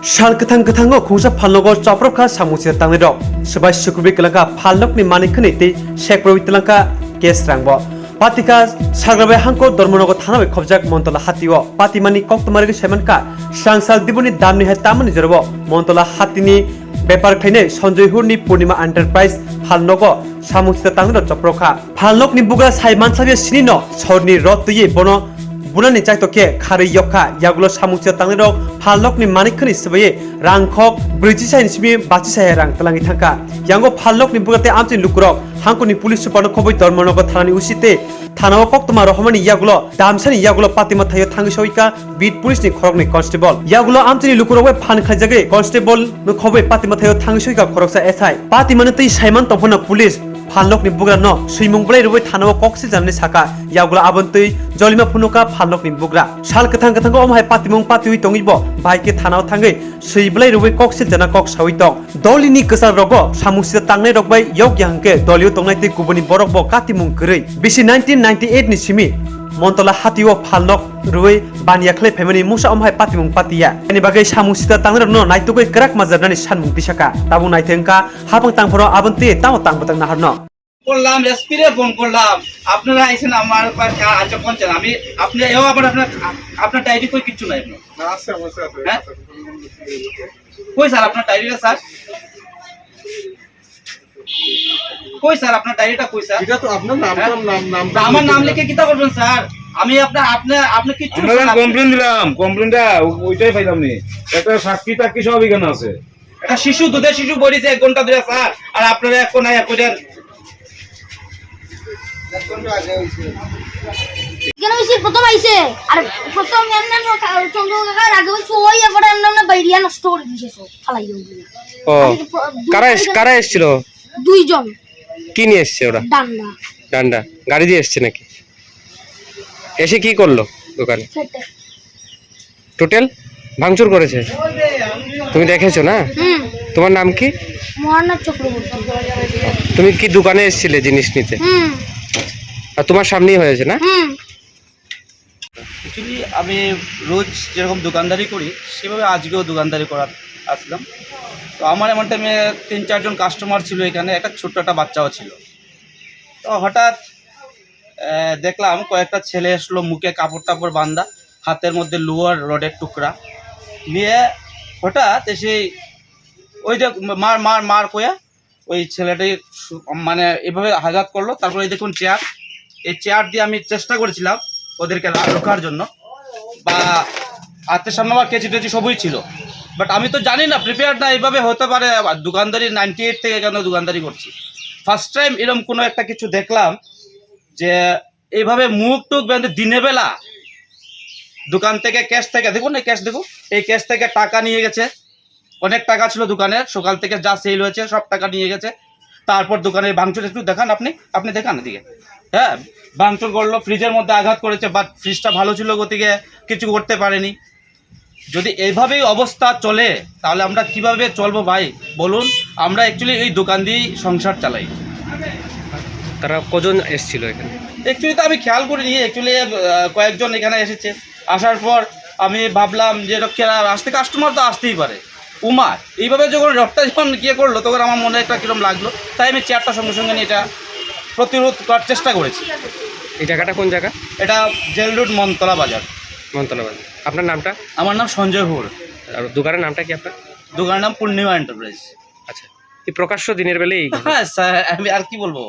Shal ketang-ketango khungsa phalnogo chaprokha samusia tangnirok sebai sukrubi kelangka phalnokni manikkhani tei shekprobi telangka kes rangbo patika sagrabai hangko dormonogo thanabai khobjak montola hatio patimani koktomarigi semanka sangsal dibuni damni hai tamani jorbo montola hatini ব্যাপার খাইনে সঞ্জয় হুরনি পূর্ণিমা enterprise ফালনগো সামুচিতা তাংনো চপ্রখা ফালনকনি বুগা Saiman Sabia সিনিন সরনি রতয়ে বন বুনানি চাইতকে খারি यखा यागुलो सामुचिता तांगनो फालनकनि मानिकखनि सबाये रांखक 40 sign सिमि 25 साय रां तलांगि थांका यांगो फालनकनि बुगाते आमचिन लुकुरक हांकुनि police सुपारनो खबै Dharmanagar थानानि उसिते थानाव कक्तमा रहमानि यागुलो दामसानि यागुलो पातिमा थायो थांगि सयका beat पुलिसनि खरकनि constable यागुलो आमचिनि लुकुरक फान खाइजागे constable no खबै पातिमा थायो थांगि सयका खरकसा SI पातिमानि तै साइमान तफना पुलिस फालनकनि बुग्रा न सैमुंगब्लाय रुबै थानाव कक्सि जाननि साका यागुला आबन्तै जलिमा फुनुका फालनकनि बुग्रा साल कथां अमहाय पातिमुं पातिउइ तंगिबो बाइके थानाव थांगै सैब्लाय रुबै कक्सि जाना कक सावि दं दलिनि गोसार रगो सामुसिता तांनाय रगबाय यग यांके दलियो तंनायते गुबुनि बरकबो कातिमुं गरै बिसि 1998 नि सिमि मन्तला हातिओ फालनक रुबै बानियाखलै फेमिनि मुसा अमहाय पातिमुं पातिया एनि बागै सामुसिता तांनाय न नायतुगै क्राक माजारनानि सानमुं दिसाका ताबु नायथेंका हाफां तांफोराव आबन्ते ताव तांबतां नाहारन করলাম এসপিরে ফোন করলাম আপনারা আইছেন আমার আচ্ছা পৌঁছান আমি আপনি এও আপনার আপনার ডায়েরি কই কিছু নাই আপনার না আছে হ্যাঁ কই স্যার আপনার ডায়েরিটা স্যার কই স্যার আপনার ডায়েরিটা কই স্যার এটা তো আপনার নামটা আমার নাম লিখে কিতা করবেন স্যার আমি আপনি কিছু আমরা কমপ্লেইন দিলাম কমপ্লেইনটা ওইটাই পাইলাম নি একটা সাক্ষী টাক্ষী সব এখানে আছে একটা শিশু দুধের শিশু বড়িছে 1 ঘন্টা ধরে স্যার আর আপনারা এখন নাই কইলেন কেন হইছে প্রথম আইছে আর প্রথম এমন চন্দ্র কাকার আগে ওই এবারে এমন বাইরিয়া নষ্ট করে দিয়েছে সব ফালাই দিও ও কারা এসেছিল দুইজন কি নিয়ে এসেছে ওরা ডান্ডা গাড়ি দিয়ে এসেছে নাকি এসে কি করলো দোকানে টোটাল ভাঙচুর করেছে তুমি দেখেছো না তোমার নাম কি মহানাথ চক্রবর্তী তুমি কি দোকানে এসেছিলে জিনিস নিতে আর তোমার সামনেই হয়েছে না অ্যাকচুয়ালি আমি রোজ যেরকম দোকানদারি করি সেভাবে আজকেও দোকানদারি করার আসলাম তো আমার এমন টাইমে 3-4 জন কাস্টমার ছিল এখানে একটা ছোট্ট একটা বাচ্চাও ছিল তো হঠাৎ দেখলাম কয়েকটা ছেলে আসলো মুখে কাপড় টাপড় বাঁধা হাতের মধ্যে লোহার রডের টুকরা নিয়ে হঠাৎ এসে ওই যে মার কয়া ওই ছেলেটাই মানে এভাবে আঘাত করলো তারপরে এই দেখুন চেয়ার এই চেয়ার দিয়ে আমি চেষ্টা করেছিলাম ওদেরকে রোখার জন্য বা হাতের সামনে আমার কেচি টেচি সবই ছিল বাট আমি তো জানি না প্রিপেয়ার না এইভাবে হতে পারে দোকানদারি 98 থেকে কেন দোকানদারি করছি ফার্স্ট টাইম এরকম কোনো একটা কিছু দেখলাম যে এইভাবে মুখ টুক বেঁধে দিনের বেলা দোকান থেকে ক্যাশ থেকে দেখুন এই ক্যাশ দেখুন এই ক্যাশ থেকে টাকা নিয়ে গেছে অনেক টাকা ছিল দোকানে সকাল থেকে যা সেল হয়েছে সব টাকা নিয়ে গেছে তারপর দোকানে ভাঙচুর একটু দেখান আপনি দেখান এদিকে হ্যাঁ ভাঙচুর করলো ফ্রিজের মধ্যে আঘাত করেছে বাট ফ্রিজটা ভালো ছিল গতিকে কিছু করতে পারেনি যদি এইভাবেই অবস্থা চলে তাহলে আমরা কিভাবে চলবো ভাই বলুন আমরা অ্যাকচুয়ালি এই দোকান দিয়েই সংসার চালাই তারা কজন এসেছিল এখানে অ্যাকচুয়ালি তো আমি খেয়াল করিনি অ্যাকচুয়ালি কয়েকজন এখানে এসেছে আসার পর আমি ভাবলাম যে আসতে কাস্টমার তো আসতেই পারে উমার এইভাবে যখন রডটা যখন গিয়ে করলো তখন আমার মনে একটা কীরকম লাগলো তাই আমি চেয়ারটা সঙ্গে সঙ্গে নিয়ে এটা প্রতিরোধ করার চেষ্টা করেছি এই জায়গাটা কোন জায়গা এটা জেল রোড মনতলা বাজার আপনার নামটা আমার নাম সঞ্জয় হুর আর দোকানের নামটা কি আপনার দোকানের নাম পূর্ণিমা এন্টারপ্রাইজ আচ্ছা এই প্রকাশ্য দিনের বেলায় হ্যাঁ স্যার আমি আর কি বলবো